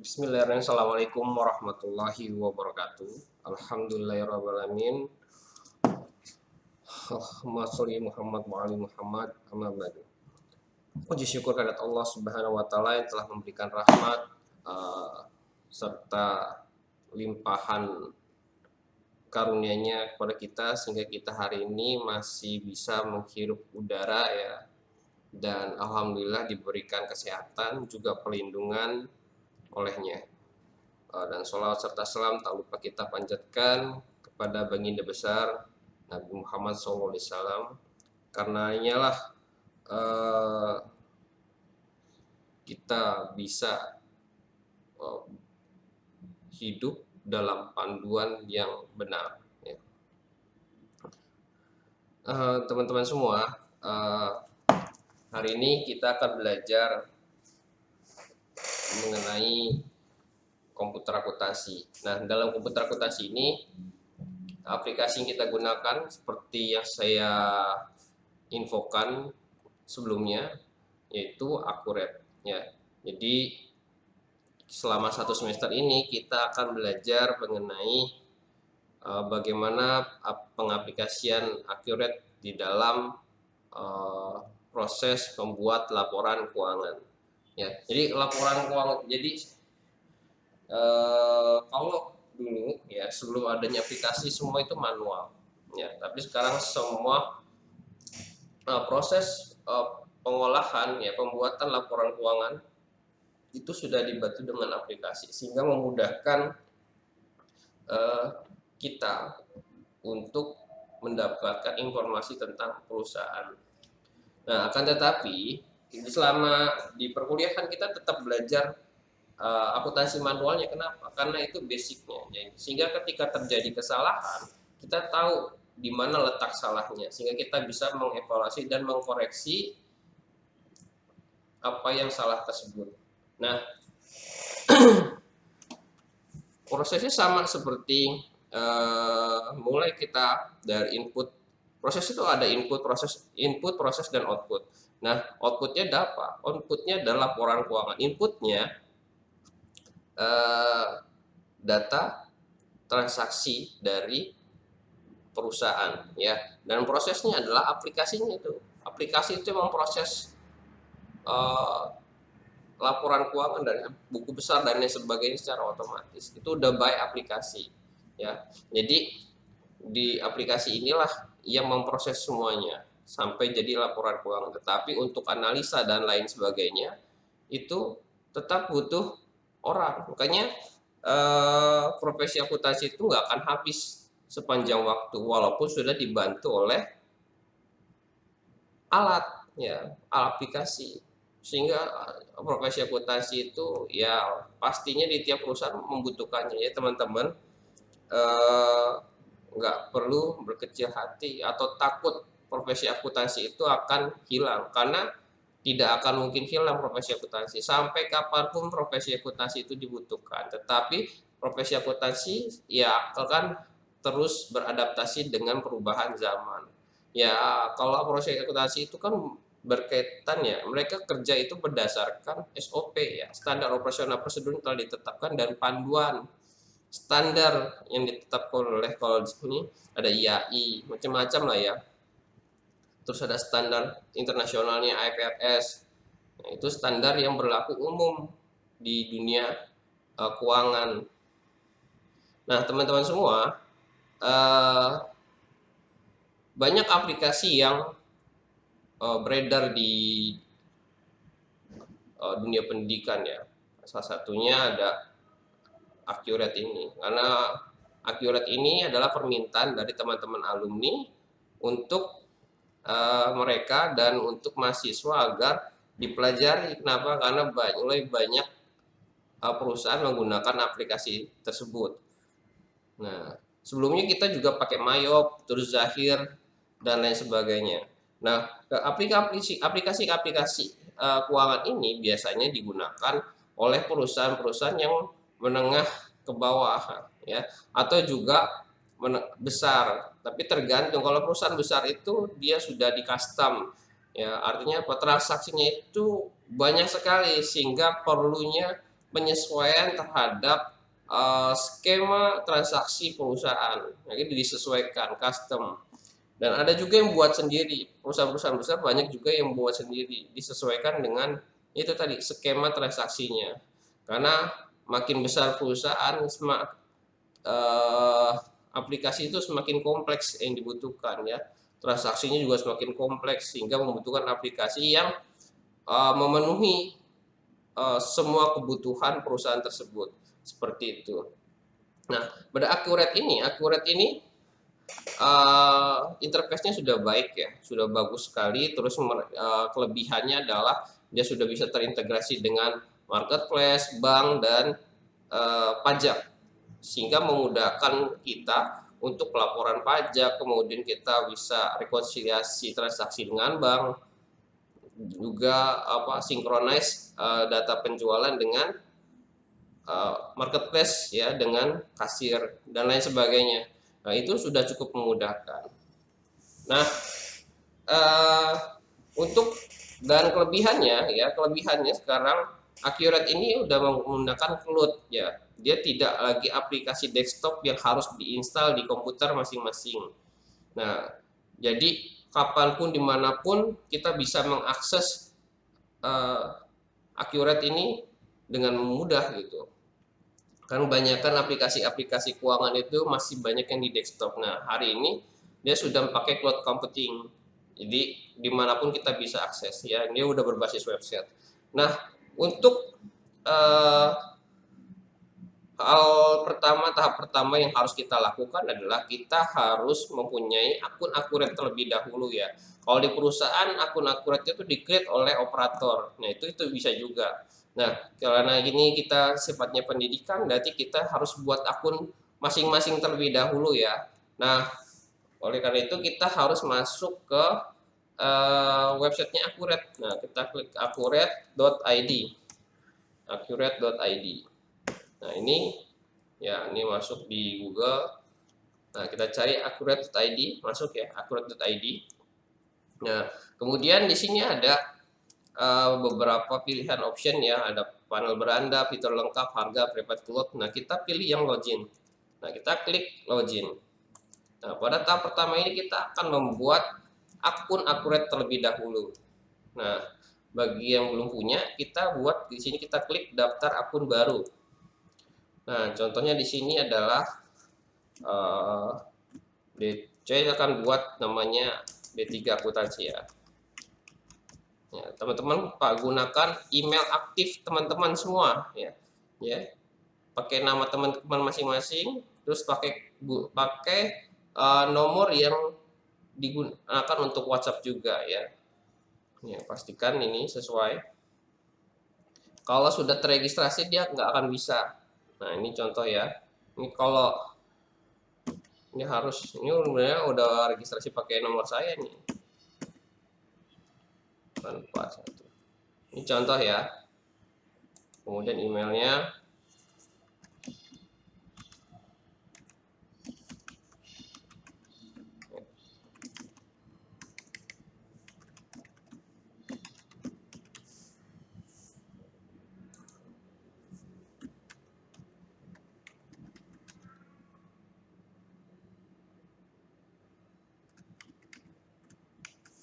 Bismillahirrahmanirrahim. Assalamualaikum warahmatullahi wabarakatuh. Alhamdulillahirrahmanirrahim. Allahumma sholli Muhammad wa ali Muhammad amma ba'du. Puji syukur kehadirat Allah Subhanahu wa taala yang telah memberikan rahmat serta limpahan karunia-Nya kepada kita sehingga kita hari ini masih bisa menghirup udara ya, dan alhamdulillah diberikan kesehatan juga perlindungan olehnya. Dan sholawat serta salam tak lupa kita panjatkan kepada baginda besar Nabi Muhammad SAW, karena lah kita bisa hidup dalam panduan yang benar ya. Teman-teman semua, hari ini kita akan belajar mengenai komputer akuntansi. Nah, dalam komputer akuntansi ini aplikasi yang kita gunakan seperti yang saya infokan sebelumnya, yaitu Accurate ya. Jadi selama satu semester ini kita akan belajar mengenai bagaimana pengaplikasian Accurate di dalam proses membuat laporan keuangan ya. Jadi laporan keuangan, jadi kalau dulu ya sebelum adanya aplikasi semua itu manual ya, tapi sekarang semua proses pengolahan ya, pembuatan laporan keuangan itu sudah dibantu dengan aplikasi sehingga memudahkan kita untuk mendapatkan informasi tentang perusahaan. Nah, akan tetapi selama di perkuliahan kita tetap belajar akuntansi manualnya. Kenapa? Karena itu basicnya ya. Sehingga ketika terjadi kesalahan kita tahu di mana letak salahnya, sehingga kita bisa mengevaluasi dan mengkoreksi apa yang salah tersebut. Nah, prosesnya sama seperti mulai kita dari input. Proses itu ada input, proses dan output. Nah, outputnya ada apa? Outputnya adalah laporan keuangan. Inputnya data transaksi dari perusahaan ya, dan prosesnya adalah aplikasinya. Itu aplikasi itu memproses laporan keuangan dan buku besar dan lain sebagainya secara otomatis. Itu udah by aplikasi ya. Jadi di aplikasi inilah yang memproses semuanya sampai jadi laporan keuangan. Tetapi untuk analisa dan lain sebagainya itu tetap butuh orang. Makanya profesi akuntansi itu nggak akan habis sepanjang waktu walaupun sudah dibantu oleh alat ya, aplikasi. Sehingga profesi akuntansi itu ya pastinya di tiap perusahaan membutuhkannya ya teman-teman. Nggak perlu berkecil hati atau takut profesi akuntansi itu akan hilang, karena tidak akan mungkin hilang profesi akuntansi. Sampai kapanpun profesi akuntansi itu dibutuhkan. Tetapi profesi akuntansi ya akan terus beradaptasi dengan perubahan zaman. Ya, kalau profesi akuntansi itu kan berkaitan ya, mereka kerja itu berdasarkan SOP ya, standar operasional prosedur yang telah ditetapkan dan panduan standar yang ditetapkan oleh, kalau di sini ada IAI, macam-macam lah ya. Terus ada standar internasionalnya IFRS. Nah, itu standar yang berlaku umum di dunia keuangan. Nah, teman-teman semua, banyak aplikasi yang beredar di dunia pendidikan ya. Salah satunya ada Accurate ini, karena Accurate ini adalah permintaan dari teman-teman alumni untuk mereka dan untuk mahasiswa agar dipelajari. Kenapa? Karena mulai banyak perusahaan menggunakan aplikasi tersebut. Nah, sebelumnya kita juga pakai Mayop, terus Zahir dan lain sebagainya. Nah, aplikasi keuangan ini biasanya digunakan oleh perusahaan-perusahaan yang menengah ke bawah ya, atau juga besar. Tapi tergantung, kalau perusahaan besar itu dia sudah di custom ya, artinya transaksinya itu banyak sekali sehingga perlunya penyesuaian terhadap skema transaksi perusahaan. Nah, ini disesuaikan custom. Dan ada juga yang buat sendiri. Perusahaan-perusahaan besar banyak juga yang buat sendiri, disesuaikan dengan itu tadi skema transaksinya. Karena makin besar perusahaan, eh, aplikasi itu semakin kompleks yang dibutuhkan ya. Transaksinya juga semakin kompleks sehingga membutuhkan aplikasi yang memenuhi semua kebutuhan perusahaan tersebut. Seperti itu. Nah, pada Accurate ini interface-nya sudah baik ya, sudah bagus sekali. Terus kelebihannya adalah dia sudah bisa terintegrasi dengan marketplace, bank, dan pajak, sehingga memudahkan kita untuk pelaporan pajak. Kemudian kita bisa rekonsiliasi transaksi dengan bank, juga sinkronize data penjualan dengan marketplace ya, dengan kasir dan lain sebagainya. Nah, itu sudah cukup memudahkan. Nah, uh, untuk dan kelebihannya sekarang Accurate ini udah menggunakan cloud ya. Dia tidak lagi aplikasi desktop yang harus diinstal di komputer masing-masing. Nah, jadi kapanpun dimanapun kita bisa mengakses Accurate ini dengan mudah gitu. Kan banyakkan aplikasi-aplikasi keuangan itu masih banyak yang di desktop. Nah, hari ini dia sudah pakai cloud computing. Jadi dimanapun kita bisa akses ya. Dia udah berbasis website. Nah, untuk uh, tahap pertama yang harus kita lakukan adalah kita harus mempunyai akun Accurate terlebih dahulu ya. Kalau di perusahaan akun Accurate itu di-create oleh operator. Nah, itu bisa juga. Nah, karena ini kita sifatnya pendidikan, berarti kita harus buat akun masing-masing terlebih dahulu ya. Nah, oleh karena itu kita harus masuk ke websitenya Accurate. Nah, kita klik accurate.id. Accurate.id. Nah, ini masuk di Google. Nah, kita cari accurate.id, masuk ya, accurate.id. Nah, kemudian di sini ada beberapa pilihan option ya, ada panel beranda, fitur lengkap, harga, private cloud. Nah, kita pilih yang login. Nah, kita klik login. Nah, pada tahap pertama ini kita akan membuat akun Accurate terlebih dahulu. Nah, bagi yang belum punya, kita buat di sini, kita klik daftar akun baru. Nah, contohnya di sini adalah saya akan buat namanya D3 akuntansi ya. Ya, teman-teman Pak gunakan email aktif teman-teman semua ya. Ya. Pakai nama teman-teman masing-masing, terus pakai nomor yang digunakan untuk WhatsApp juga ya. Ya, pastikan ini sesuai. Kalau sudah terregistrasi dia nggak akan bisa. Nah, ini contoh ya. Ini kalau ini sebenarnya udah registrasi pakai nomor saya nih. Tanpa satu. Ini contoh ya. Kemudian emailnya.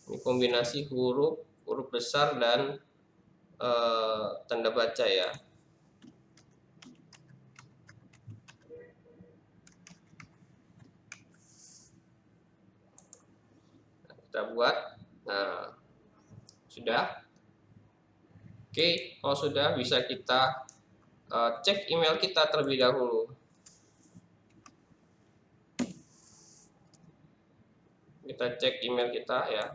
Ini kombinasi huruf besar dan tanda baca ya. Nah, kita buat. Nah, sudah. Oke, kalau sudah bisa kita cek email kita terlebih dahulu. Kita cek email kita ya.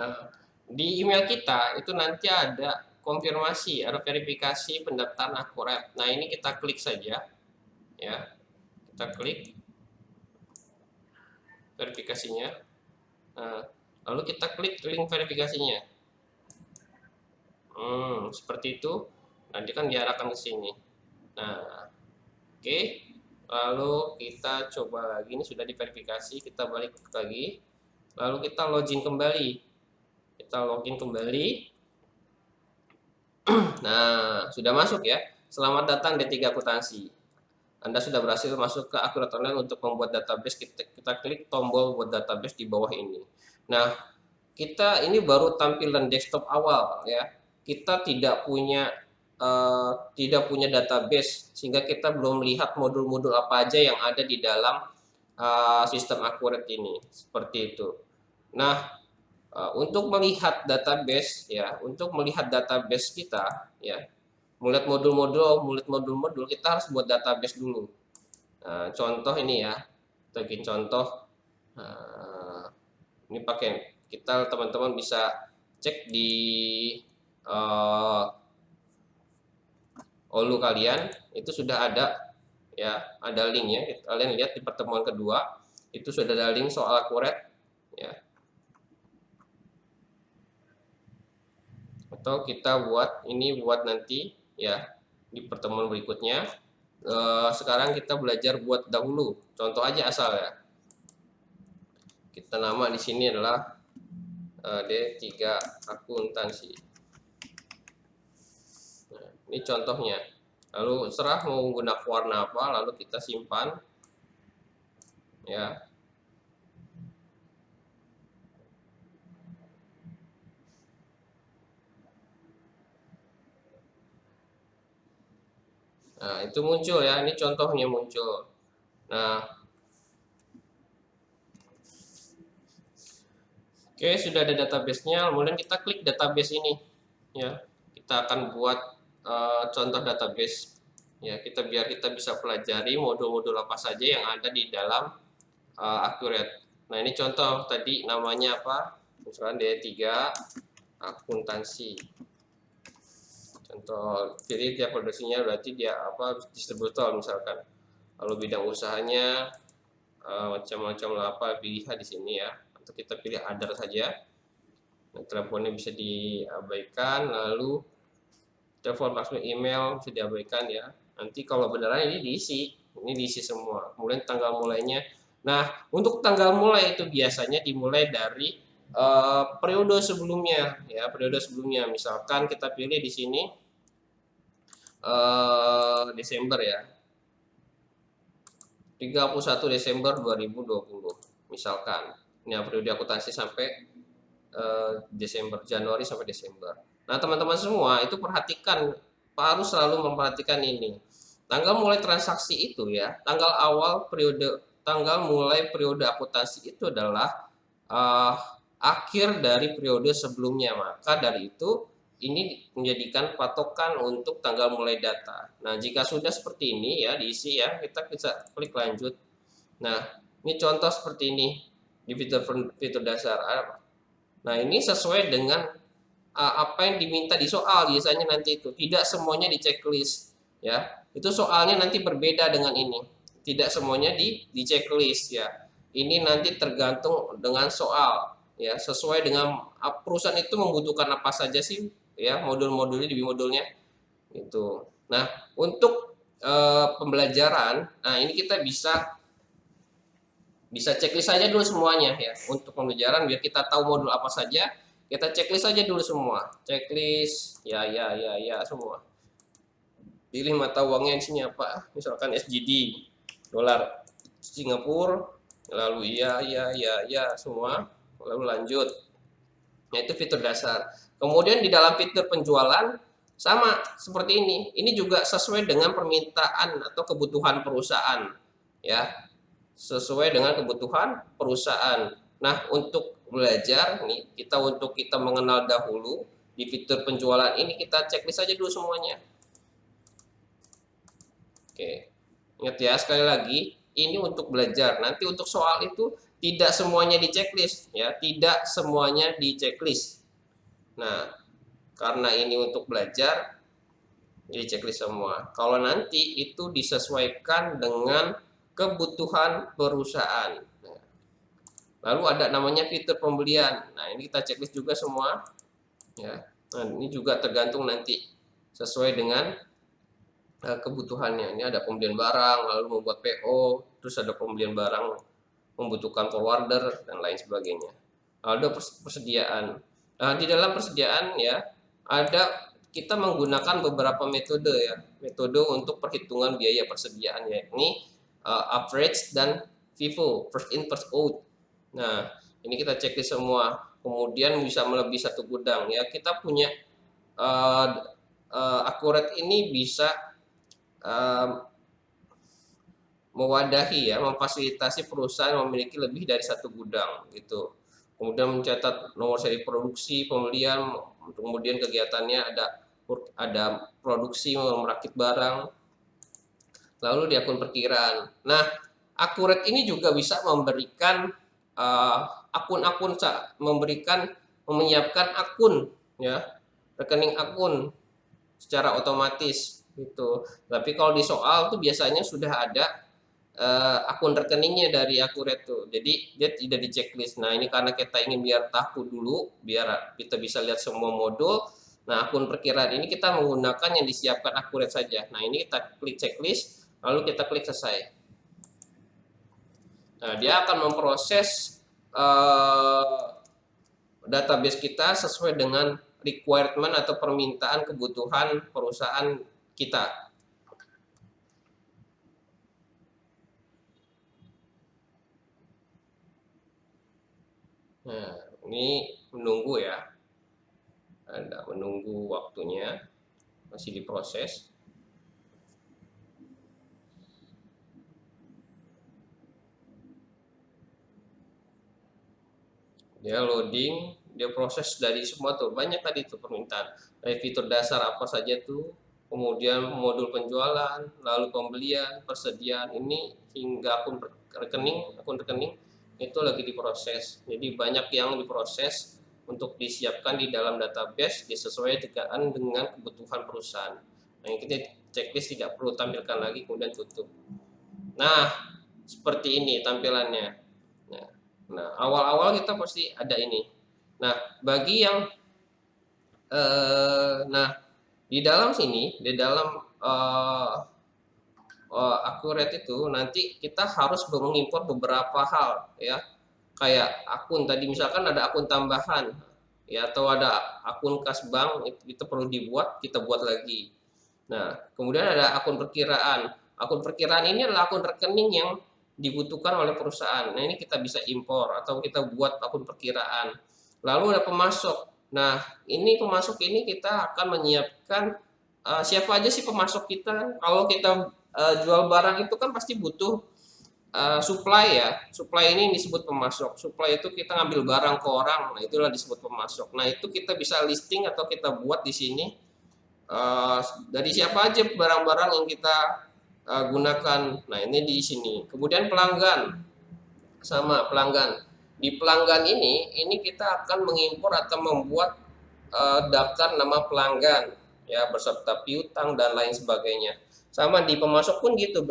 Nah, di email kita itu nanti ada konfirmasi, ada verifikasi pendaftaran akurat. Nah, ini kita klik saja, ya. Kita klik verifikasinya. Nah, lalu kita klik link verifikasinya. Seperti itu. Nanti kan diarahkan ke sini. Nah, oke. Lalu kita coba lagi, ini sudah diverifikasi, kita balik lagi. Lalu kita login kembali. Kita login kembali. Nah, sudah masuk ya. Selamat datang D3 Akuntansi. Anda sudah berhasil masuk ke Akurat Online untuk membuat database. Kita klik tombol buat database di bawah ini. Nah, kita ini baru tampilan desktop awal ya. Kita tidak punya database, sehingga kita belum melihat modul-modul apa aja yang ada di dalam sistem Akurat ini. Seperti itu. Nah, untuk melihat database ya, untuk melihat database kita ya, melihat modul-modul kita harus buat database dulu. Nah, contoh ini ya, kita bikin contoh. Ini pakai kita, teman-teman bisa cek di Olu kalian, itu sudah ada ya, ada linknya. Kalian lihat di pertemuan kedua itu sudah ada link soal Akurat ya. Atau kita buat ini buat nanti ya di pertemuan berikutnya. Sekarang kita belajar buat dahulu, contoh aja asal ya. Kita nama di sini adalah D3 Akuntansi. Nah, ini contohnya. Lalu serah mau menggunakan warna apa, lalu kita simpan ya. Nah, itu muncul ya, ini contohnya muncul. Nah, oke, sudah ada database-nya, kemudian kita klik database ini ya. Kita akan buat contoh database ya, biar kita bisa pelajari modul-modul apa saja yang ada di dalam Akurat. Nah, ini contoh tadi namanya apa? Misalkan D3 Akuntansi. Contoh, jadi dia produksinya berarti dia apa, distributor misalkan. Lalu bidang usahanya macam-macam apa, pilih di sini ya. Atau kita pilih other saja. Nah, teleponnya bisa diabaikan, lalu telepon, password, email bisa diabaikan ya. Nanti kalau beneran ini diisi semua. Kemudian tanggal mulainya. Nah, untuk tanggal mulai itu biasanya dimulai dari periode sebelumnya ya, periode sebelumnya. Misalkan kita pilih di sini Desember ya, 31 Desember 2020 misalkan. Ini periode akuntansi sampai Desember, Januari sampai Desember. Nah, teman-teman semua itu perhatikan, harus selalu memperhatikan ini. Tanggal mulai transaksi itu ya, tanggal mulai periode akuntansi itu adalah akhir dari periode sebelumnya. Maka dari itu ini menjadikan patokan untuk tanggal mulai data. Nah, jika sudah seperti ini ya, diisi ya, kita bisa klik lanjut. Nah, ini contoh seperti ini di fitur dasar. Nah, ini sesuai dengan apa yang diminta di soal biasanya nanti itu. Tidak semuanya di checklist ya. Itu soalnya nanti berbeda dengan ini. Tidak semuanya di checklist ya. Ini nanti tergantung dengan soal ya, sesuai dengan perusahaan itu membutuhkan apa saja sih ya, modul-modulnya di modulnya itu. Nah, untuk pembelajaran, nah ini kita bisa checklist saja dulu semuanya ya. Untuk pembelajaran biar kita tahu modul apa saja, kita checklist saja dulu semua. Checklist ya semua. Pilih mata uangnya di sini apa? Misalkan SGD, dolar Singapura, lalu ya semua, lalu lanjut. Nah, itu fitur dasar. Kemudian di dalam fitur penjualan sama seperti ini. Ini juga sesuai dengan permintaan atau kebutuhan perusahaan ya. Sesuai dengan kebutuhan perusahaan. Nah, untuk belajar nih, untuk kita mengenal dahulu di fitur penjualan ini, kita checklist saja dulu semuanya. Oke. Ingat ya, sekali lagi, ini untuk belajar. Nanti untuk soal itu tidak semuanya di checklist ya, tidak semuanya di checklist. Nah, karena ini untuk belajar jadi checklist semua. Kalau nanti itu disesuaikan dengan kebutuhan perusahaan. Nah, lalu ada namanya fitur pembelian. Nah, ini kita checklist juga semua ya. Nah, ini juga tergantung nanti sesuai dengan kebutuhannya. Ini ada pembelian barang, lalu membuat PO, terus ada pembelian barang membutuhkan forwarder dan lain sebagainya. Ada persediaan. Nah, di dalam persediaan ya ada kita menggunakan beberapa metode ya, metode untuk perhitungan biaya persediaan, yakni average dan FIFO, first in first out. Nah, ini kita checklist semua. Kemudian bisa melebihi satu gudang ya. Kita punya akurat ini bisa mewadahi ya, memfasilitasi perusahaan memiliki lebih dari satu gudang gitu. Kemudian mencatat nomor seri produksi, pembelian, kemudian kegiatannya ada produksi, merakit barang, lalu di akun perkiraan. Nah, akurat ini juga bisa memberikan akun-akun, menyiapkan akun ya, rekening akun secara otomatis gitu. Tapi kalau di soal tuh biasanya sudah ada akun rekeningnya dari Akuret tuh. Jadi dia tidak di checklist. Nah, ini karena kita ingin biar tahu dulu, biar kita bisa lihat semua modul. Nah, akun perkiraan ini kita menggunakan yang disiapkan Akuret saja. Nah, ini kita klik checklist, lalu kita klik selesai. Nah, dia akan memproses database kita sesuai dengan requirement atau permintaan kebutuhan perusahaan kita. Nah, ini menunggu ya. Ada menunggu waktunya, masih diproses. Dia loading, dia proses dari semua tuh, banyak tadi tuh permintaan. Dari fitur dasar apa saja tuh, kemudian modul penjualan, lalu pembelian, persediaan ini hingga akun rekening itu lagi diproses. Jadi banyak yang diproses untuk disiapkan di dalam database disesuaikan dengan kebutuhan perusahaan. Nah, yang kita checklist tidak perlu tampilkan lagi kemudian tutup. Nah, seperti ini tampilannya. Nah, awal-awal kita pasti ada ini. Nah, bagi yang nah di dalam sini, di dalam Akuret itu nanti kita harus mengimpor beberapa hal ya, kayak akun tadi misalkan ada akun tambahan ya, atau ada akun kas bank itu perlu dibuat, kita buat lagi. Nah, kemudian ada akun perkiraan. Akun perkiraan ini adalah akun rekening yang dibutuhkan oleh perusahaan. Nah, ini kita bisa impor atau kita buat akun perkiraan. Lalu ada pemasok. Nah, ini pemasok ini kita akan menyiapkan siapa aja sih pemasok kita. Kalau kita jual barang itu kan pasti butuh supply ya. Supply ini disebut pemasok. Supply itu kita ngambil barang ke orang, nah itulah disebut pemasok. Nah, itu kita bisa listing atau kita buat di sini dari siapa aja barang-barang yang kita gunakan. Nah, ini di sini. Kemudian pelanggan, sama pelanggan. Di pelanggan ini kita akan mengimpor atau membuat daftar nama pelanggan ya, beserta piutang dan lain sebagainya. Sama di pemasok pun gitu,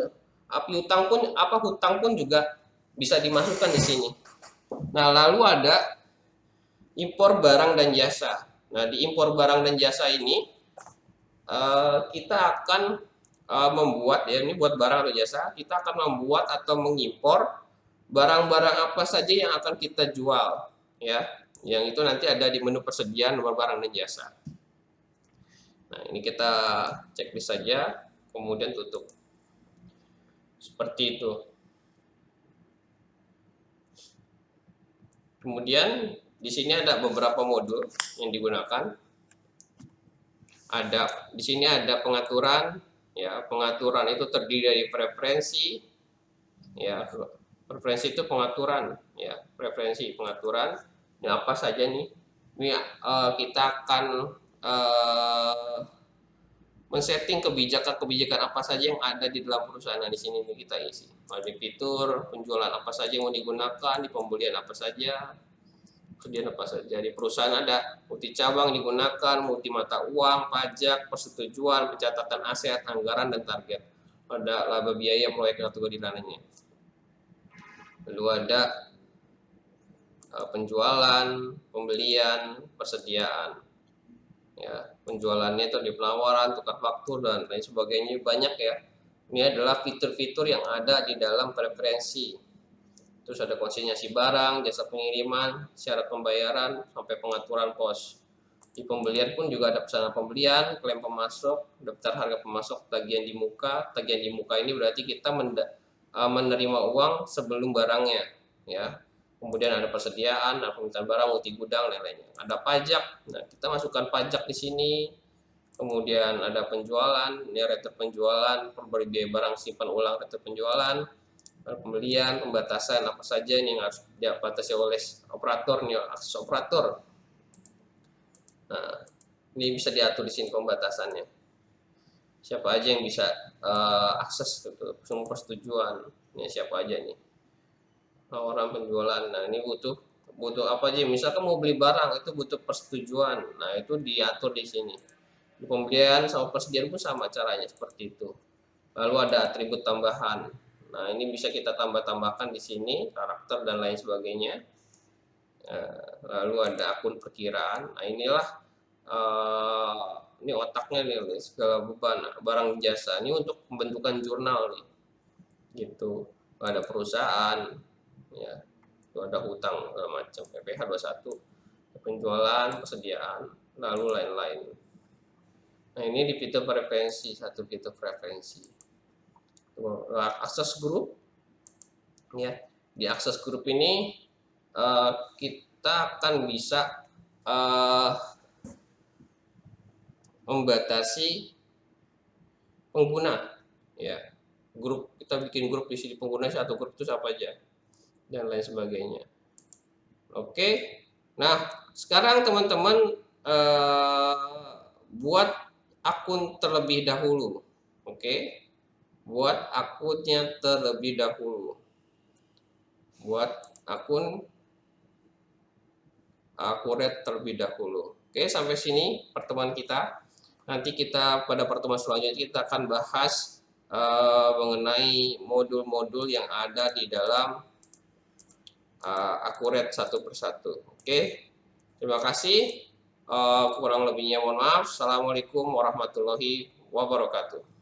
piutang pun hutang pun juga bisa dimasukkan di sini. Nah, lalu ada impor barang dan jasa. Nah, di impor barang dan jasa ini kita akan membuat ya, ini buat barang atau jasa, kita akan membuat atau mengimpor barang-barang apa saja yang akan kita jual ya, yang itu nanti ada di menu persediaan nomor barang dan jasa. Nah, ini kita checklist saja, kemudian tutup. Seperti itu. Kemudian di sini ada beberapa modul yang digunakan. Di sini ada pengaturan ya, pengaturan itu terdiri dari preferensi ya, preferensi itu pengaturan ya, preferensi pengaturan. Ini apa saja nih? Ini kita akan men-setting kebijakan-kebijakan apa saja yang ada di dalam perusahaan. Nah, di sini nih kita isi. Di fitur, penjualan apa saja yang mau digunakan, di pembelian apa saja, kemudian apa saja. Di perusahaan ada multi cabang digunakan, multi mata uang, pajak, persetujuan, pencatatan aset, anggaran, dan target. Ada laba biaya, proyek, kategori dananya. Lalu ada penjualan, pembelian, persediaan. Ya, penjualannya itu di penawaran, tukar faktur, dan lain sebagainya, banyak ya. Ini adalah fitur-fitur yang ada di dalam preferensi. Terus ada konsinyasi barang, jasa pengiriman, syarat pembayaran, sampai pengaturan pos. Di pembelian pun juga ada pesanan pembelian, klaim pemasok, daftar harga pemasok, tagihan di muka. Tagihan di muka ini berarti kita menerima uang sebelum barangnya, ya. Kemudian ada persediaan, ada permintaan barang, multi gudang, dan lainnya. Ada pajak, nah kita masukkan pajak di sini. Kemudian ada penjualan, ini retur penjualan, biaya barang simpan ulang, retur penjualan, pembelian, pembatasan apa saja ini yang harus dibatasi oleh operator, nih akses operator. Nah, ini bisa diatur di sini pembatasannya. Siapa aja yang bisa akses itu, semua persetujuan. Ini siapa aja nih? Orang penjualan. Nah, ini butuh apa aja? Misalkan mau beli barang itu butuh persetujuan. Nah, itu diatur di sini. Di pembelian sama persediaan pun sama caranya seperti itu. Lalu ada atribut tambahan. Nah, ini bisa kita tambahkan di sini, karakter dan lain sebagainya. Lalu ada akun perkiraan. Nah, inilah ini otaknya nih, segala beban barang jasa. Ini untuk pembentukan jurnal nih. Gitu. Ada perusahaan, ya, itu ada hutang segala macam, PPh 21, penjualan, persediaan, lalu lain-lain. Nah, ini di fitur preferensi, satu fitur preferensi. Akses grup, ya. Di akses grup ini kita akan bisa membatasi pengguna, ya. Grup, kita bikin grup di sini, pengguna satu grup itu apa aja dan lain sebagainya. Oke, nah sekarang teman-teman buat akun terlebih dahulu. Oke, buat akunnya terlebih dahulu. Buat akun akurat terlebih dahulu. Oke, sampai sini pertemuan kita. Nanti kita pada pertemuan selanjutnya kita akan bahas mengenai modul-modul yang ada di dalam akurat satu persatu. Oke, terima kasih. Kurang lebihnya mohon maaf. Assalamualaikum warahmatullahi wabarakatuh.